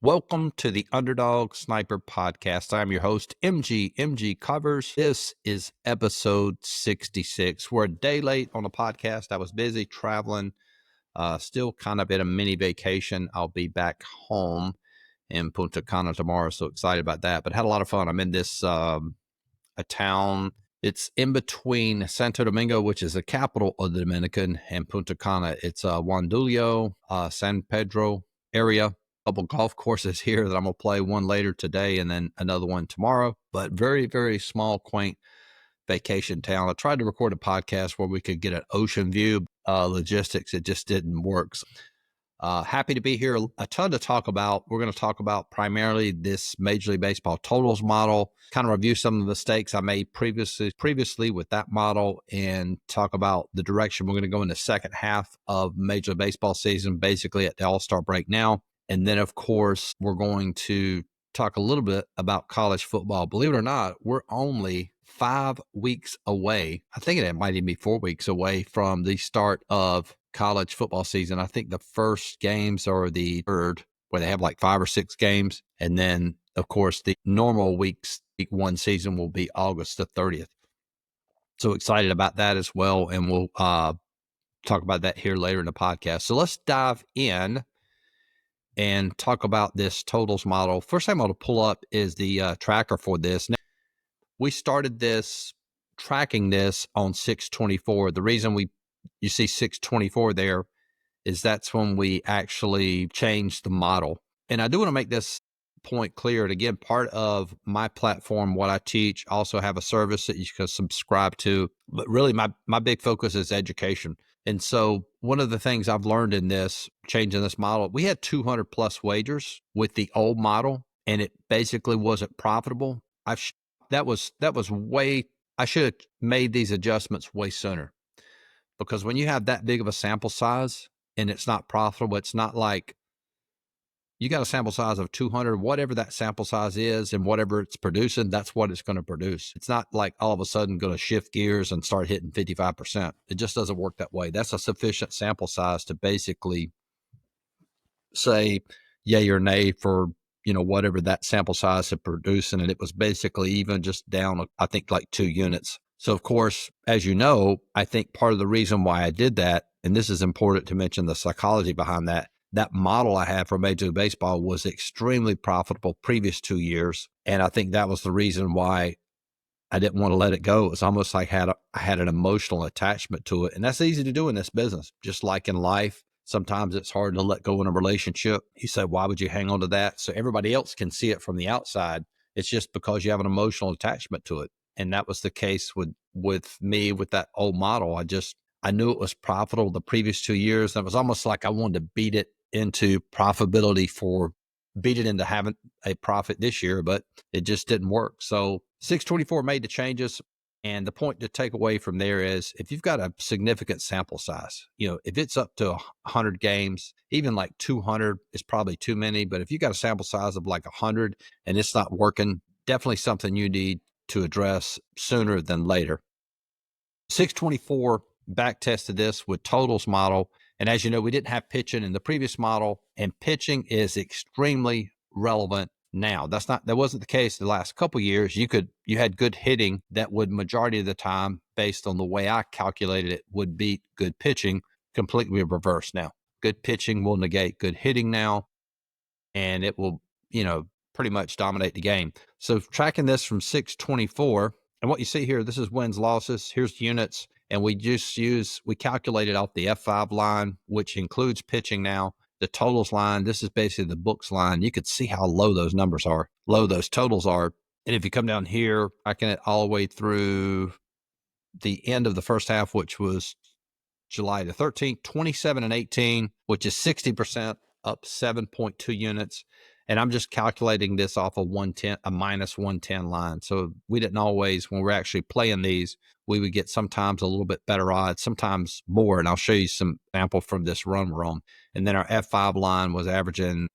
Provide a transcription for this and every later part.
Welcome to the Underdog Sniper Podcast. I'm your host, MGCovers. This is episode 66. We're a day late on the podcast. I was busy traveling, still kind of in a mini vacation. I'll be back home in Punta Cana tomorrow, so excited about that. But had a lot of fun. I'm in this a town. It's in between Santo Domingo, which is the capital of the Dominican, and Punta Cana. It's Juandulio, San Pedro area. Couple golf courses here that I'm going to play, one later today and then another one tomorrow. But very, very small, quaint vacation town. I tried to record a podcast where we could get an ocean view. Logistics, it just didn't work. Happy to be here. A ton to talk about. We're going to talk about primarily this Major League Baseball totals model, kind of review some of the mistakes I made previously with that model, and talk about the direction we're going to go in the second half of Major League Baseball season, basically at the All-Star break now. And then, of course, we're going to talk a little bit about college football. Believe it or not, we're only 5 weeks away. I think it might even be 4 weeks away from the start of college football season. I think the first games are the third, where they have like 5 or 6 games. And then, of course, the normal week one season will be August the 30th. So excited about that as well. And we'll talk about that here later in the podcast. So let's dive in and talk about this totals model. First thing I'm going to pull up is the tracker for this. Now, we started tracking this on 6/24. The reason you see 6/24 there is that's when we actually changed the model. And I do want to make this point clear. And again, part of my platform, what I teach, also have a service that you can subscribe to. But really, my big focus is education. And so one of the things I've learned in this, changing this model, we had 200 plus wagers with the old model, and it basically wasn't profitable. That was way, I should have made these adjustments way sooner, because when you have that big of a sample size and it's not profitable, it's not like you got a sample size of 200, whatever that sample size is and whatever it's producing, that's what it's going to produce. It's not like all of a sudden going to shift gears and start hitting 55%. It just doesn't work that way. That's a sufficient sample size to basically say yay or nay for, whatever that sample size is producing. And it was basically even just down, I think, like 2 units. So, of course, as you know, I think part of the reason why I did that, and this is important to mention the psychology behind that model I had for Major League Baseball was extremely profitable previous 2 years. And I think that was the reason why I didn't want to let it go. It was almost like I had an emotional attachment to it. And that's easy to do in this business. Just like in life, sometimes it's hard to let go in a relationship. You say, why would you hang on to that? So everybody else can see it from the outside. It's just because you have an emotional attachment to it. And that was the case with me with that old model. I knew it was profitable the previous 2 years. And it was almost like I wanted to beat it into profitability beat it into having a profit this year, but it just didn't work. So 6/24 made the changes. And the point to take away from there is if you've got a significant sample size, if it's up to 100 games, even like 200 is probably too many. But if you got a sample size of like 100 and it's not working, definitely something you need to address sooner than later. 6/24 back tested this with totals model. And as you know, we didn't have pitching in the previous model, and pitching is extremely relevant now. That wasn't the case the last couple of years. You had good hitting that would majority of the time, based on the way I calculated it, would beat good pitching. Completely reversed now. Good pitching will negate good hitting now, and it will, pretty much dominate the game. So tracking this from 6/24, and what you see here, this is wins, losses. Here's units. And we calculated off the F5 line, which includes pitching now, the totals line. This is basically the books line. You could see how low those numbers are, low those totals are. And if you come down here, tracking it all the way through the end of the first half, which was July the 13th, 27 and 18, which is 60%, up 7.2 units. And I'm just calculating this off of a minus 110 line. So we didn't always, when we're actually playing these, we would get sometimes a little bit better odds, sometimes more. And I'll show you some example from this run we're on. And then our F5 line was averaging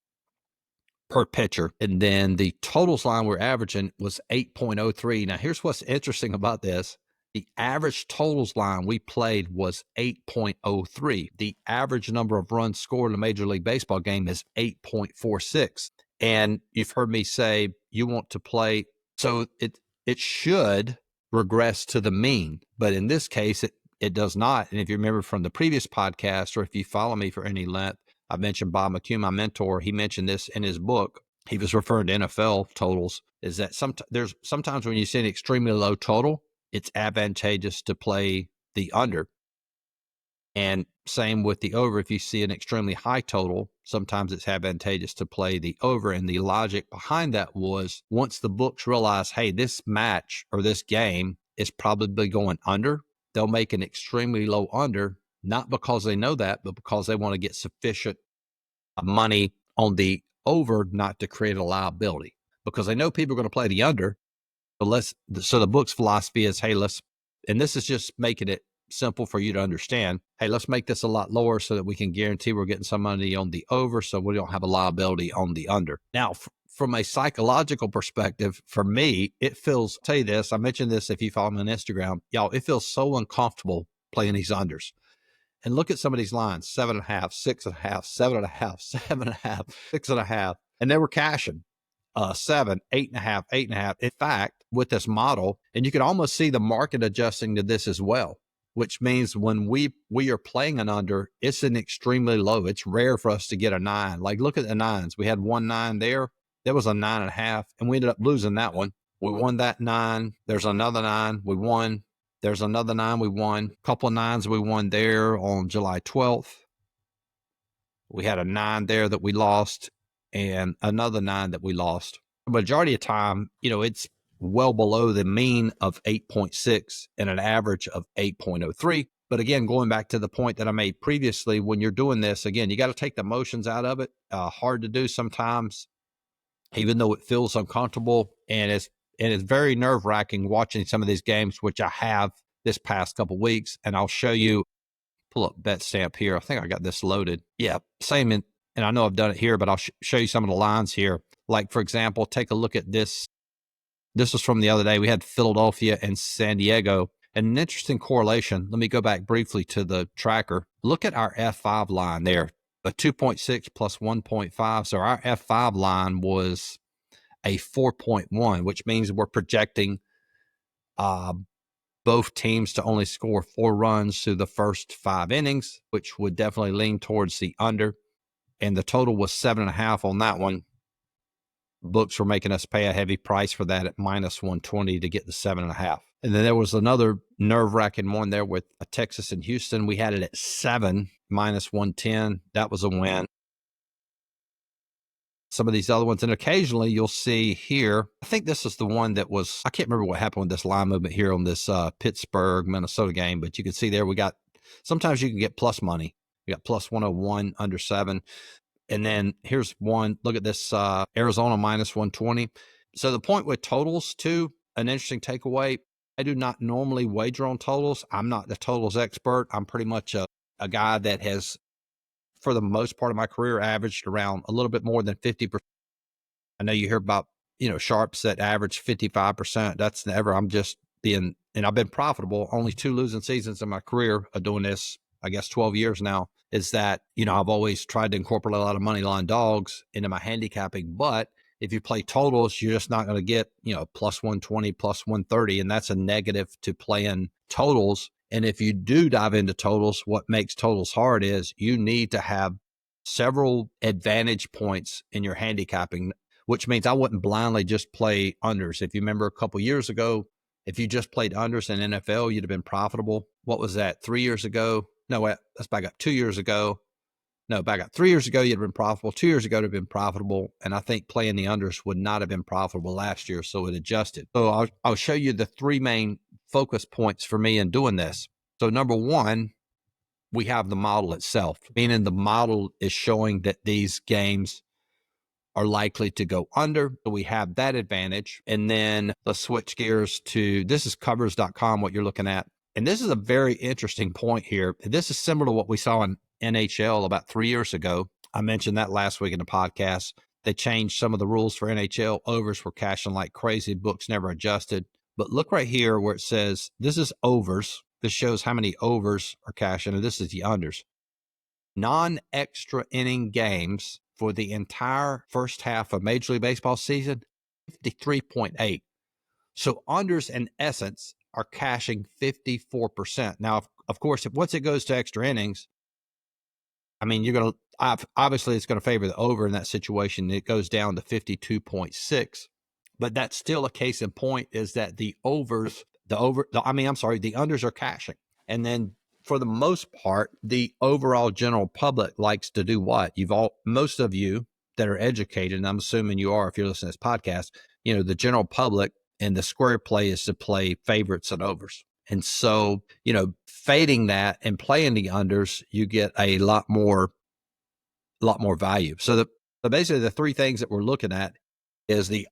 per pitcher. And then the totals line we're averaging was 8.03. Now, here's what's interesting about this. The average totals line we played was 8.03. The average number of runs scored in a Major League Baseball game is 8.46. And you've heard me say you want to play, so it should regress to the mean, but in this case, it does not. And if you remember from the previous podcast, or if you follow me for any length, I mentioned Bob McHugh, my mentor. He mentioned this in his book. He was referring to NFL totals. Is that there's sometimes when you see an extremely low total, it's advantageous to play the under. And same with the over. If you see an extremely high total, sometimes it's advantageous to play the over. And the logic behind that was once the books realize, hey, this match or this game is probably going under, they'll make an extremely low under, not because they know that, but because they want to get sufficient money on the over not to create a liability. Because they know people are going to play the under. So the book's philosophy is, hey, and this is just making it simple for you to understand. Hey, let's make this a lot lower so that we can guarantee we're getting some money on the over so we don't have a liability on the under. Now, from a psychological perspective, for me, it feels, I'll tell you this, I mentioned this if you follow me on Instagram, y'all, it feels so uncomfortable playing these unders. And look at some of these lines, 7.5, 6.5, 7.5, 7.5, 6.5, and they were cashing. 7, 8.5, 8.5. In fact, with this model, and you can almost see the market adjusting to this as well, which means when we are playing an under, it's an extremely low. It's rare for us to get a 9. Like, look at the 9s. We had 1 9 there. There was a 9.5, and we ended up losing that one. We won that 9. There's another 9. We won. There's another 9 we won. A couple of 9s we won there on July 12th. We had a 9 there that we lost, and another 9 that we lost. The majority of time, it's well below the mean of 8.6 and an average of 8.03. But again, going back to the point that I made previously, when you're doing this, again, you got to take the emotions out of it. Hard to do sometimes, even though it feels uncomfortable, and it's very nerve-wracking watching some of these games, which I have this past couple weeks, and I'll show you. Pull up Betstamp here. I think I got this loaded. Yeah, same. And I know I've done it here, but I'll show you some of the lines here. Like, for example, take a look at this. This was from the other day. We had Philadelphia and San Diego. And an interesting correlation. Let me go back briefly to the tracker. Look at our F5 line there, a 2.6 plus 1.5. So our F5 line was a 4.1, which means we're projecting both teams to only score 4 runs through the first 5 innings, which would definitely lean towards the under. And the total was 7.5 on that one. Books were making us pay a heavy price for that at minus 120 to get the 7.5. And then there was another nerve-wracking one there with Texas and Houston. We had it at 7, minus 110. That was a win. Some of these other ones, and occasionally you'll see here, I think this is the one that was, I can't remember what happened with this line movement here on this Pittsburgh, Minnesota game, but you can see there sometimes you can get plus money. We got plus 101 under 7. And then here's one, look at this Arizona minus 120. So the point with totals too, an interesting takeaway, I do not normally wager on totals. I'm not the totals expert. I'm pretty much a guy that has, for the most part of my career, averaged around a little bit more than 50%. I know you hear about, sharps that average 55%. That's never, I'm just being, and I've been profitable, only 2 losing seasons in my career of doing this, I guess 12 years now, is that, I've always tried to incorporate a lot of money line dogs into my handicapping. But if you play totals, you're just not going to get, plus 120, plus 130. And that's a negative to playing totals. And if you do dive into totals, what makes totals hard is you need to have several advantage points in your handicapping, which means I wouldn't blindly just play unders. If you remember a couple years ago, if you just played unders in NFL, you'd have been profitable. What was that? 3 years ago? No, let's back up. 2 years ago. No, back up. 3 years ago, you'd have been profitable. 2 years ago, you'd have been profitable. And I think playing the unders would not have been profitable last year. So it adjusted. So I'll show you the 3 main focus points for me in doing this. So number 1, we have the model itself, meaning the model is showing that these games are likely to go under. So we have that advantage. And then let's switch gears to, this is covers.com, what you're looking at. And this is a very interesting point here. This is similar to what we saw in NHL about 3 years ago. I mentioned that last week in the podcast. They changed some of the rules for NHL. Overs were cashing like crazy. Books never adjusted. But look right here where it says, this is overs. This shows how many overs are cashing, and this is the unders. Non-extra inning games for the entire first half of Major League Baseball season, 53.8. So unders, in essence, are cashing 54%. Now, of course, once it goes to extra innings, I mean, you're going to obviously it's going to favor the over in that situation. It goes down to 52.6, but that's still a case in point is that the unders are cashing. And then for the most part, the overall general public likes to do what? Most of you that are educated, and I'm assuming you are if you're listening to this podcast, the general public and the square play is to play favorites and overs. And so, fading that and playing the unders, you get a lot more value. So basically the three things that we're looking at is the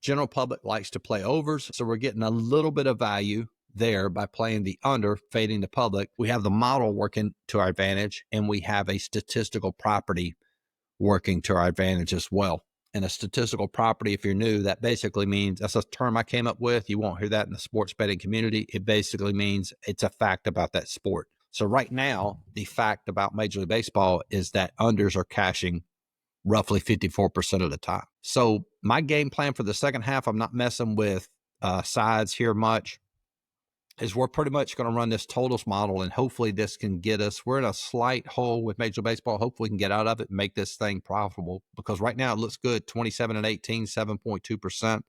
general public likes to play overs. So we're getting a little bit of value there by playing the under, fading the public. We have the model working to our advantage, and we have a statistical property working to our advantage as well. And a statistical property, if you're new, that basically means, that's a term I came up with. You won't hear that in the sports betting community. It basically means it's a fact about that sport. So right now, the fact about Major League Baseball is that unders are cashing roughly 54% of the time. So my game plan for the second half, I'm not messing with sides here much, is we're pretty much going to run this totals model, and hopefully this can get us, we're in a slight hole with Major League Baseball. Hopefully we can get out of it and make this thing profitable, because right now it looks good, 27 and 18, 7.2%.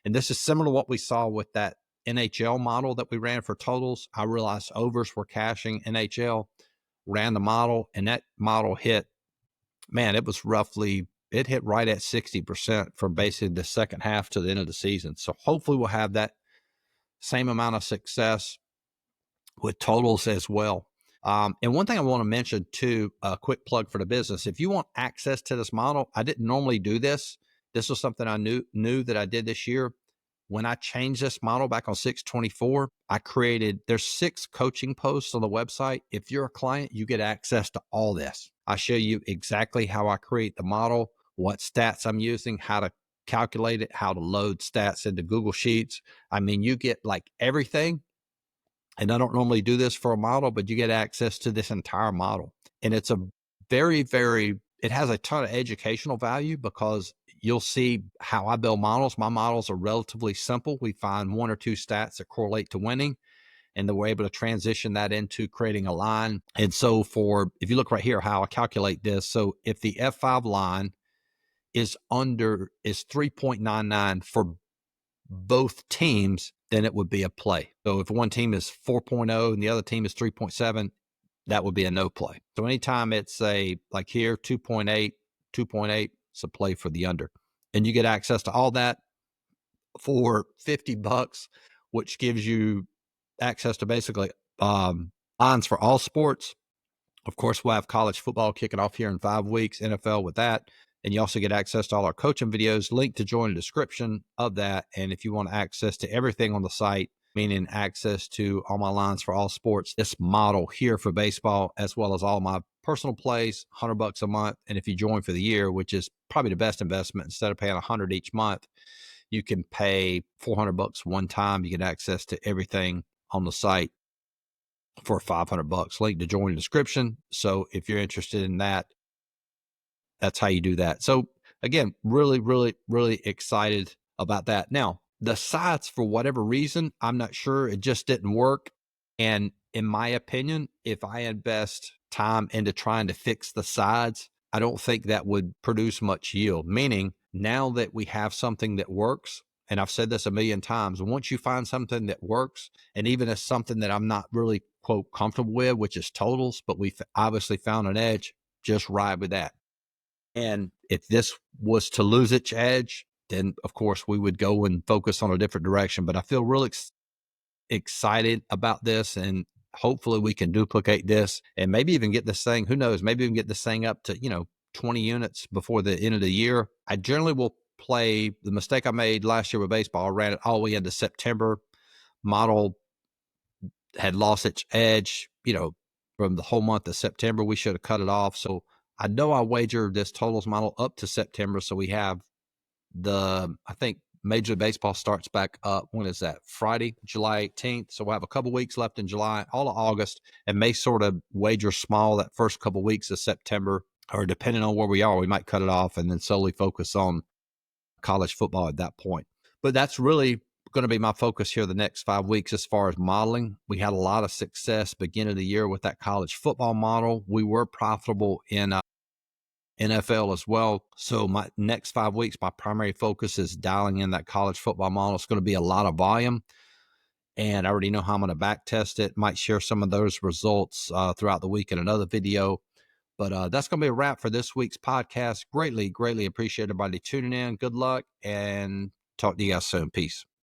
And this is similar to what we saw with that NHL model that we ran for totals. I realized overs were cashing. NHL ran the model, and that model hit, man, it hit right at 60% from basically the second half to the end of the season. So hopefully we'll have that same amount of success with totals as well. And one thing I want to mention too, a quick plug for the business. If you want access to this model, I didn't normally do this. This was something I knew that I did this year. When I changed this model back on 6/24, there's 6 coaching posts on the website. If you're a client, you get access to all this. I show you exactly how I create the model, what stats I'm using, how to calculate it, how to load stats into Google Sheets. I mean, you get like everything. And I don't normally do this for a model, but you get access to this entire model. And it's a very, it has a ton of educational value, because you'll see how I build models. My models are relatively simple. We find 1 or 2 stats that correlate to winning, and then we're able to transition that into creating a line. And so if you look right here, how I calculate this. So if the F5 line is 3.99 for both teams, then it would be a play. So if one team is 4.0 and the other team is 3.7, that would be a no play. So anytime it's like here, 2.8, it's a play for the under. And you get access to all that for $50, which gives you access to basically lines for all sports. Of course, we'll have college football kicking off here in 5 weeks, NFL with that. And you also get access to all our coaching videos, link to join the description of that. And if you want access to everything on the site, meaning access to all my lines for all sports, this model here for baseball, as well as all my personal plays, $100 a month. And if you join for the year, which is probably the best investment, instead of paying $100 each month, you can pay $400 one time. You get access to everything on the site for $500. Link to join the description. So if you're interested in that, that's how you do that. So again, really, really, really excited about that. Now, the sites, for whatever reason, I'm not sure, it just didn't work. And in my opinion, if I invest time into trying to fix the sides, I don't think that would produce much yield. Meaning, now that we have something that works, and I've said this a million times, once you find something that works, and even if something that I'm not really, quote, comfortable with, which is totals, but we've obviously found an edge, just ride with that. And if this was to lose its edge, then of course we would go and focus on a different direction. But I feel really excited about this, and hopefully we can duplicate this and maybe even get this thing, who knows, maybe we can get this thing up to, 20 units before the end of the year. I generally will play the mistake I made last year with baseball. I ran it all the way into September. Model had lost its edge, from the whole month of September. We should have cut it off. So I know I wagered this totals model up to September. So we have I think Major League Baseball starts back up. When is that? Friday, July 18th. So we'll have a couple weeks left in July, all of August, and may sort of wager small that first couple weeks of September. or depending on where we are, we might cut it off and then solely focus on college football at that point. But that's really going to be my focus here the next 5 weeks as far as modeling. We had a lot of success beginning of the year with that college football model. We were profitable in NFL as well. So my next 5 weeks, my primary focus is dialing in that college football model. It's going to be a lot of volume, and I already know how I'm going to back test it. Might share some of those results throughout the week in another video. But that's going to be a wrap for this week's podcast. Greatly, greatly appreciate everybody tuning in. Good luck, and talk to you guys soon. Peace.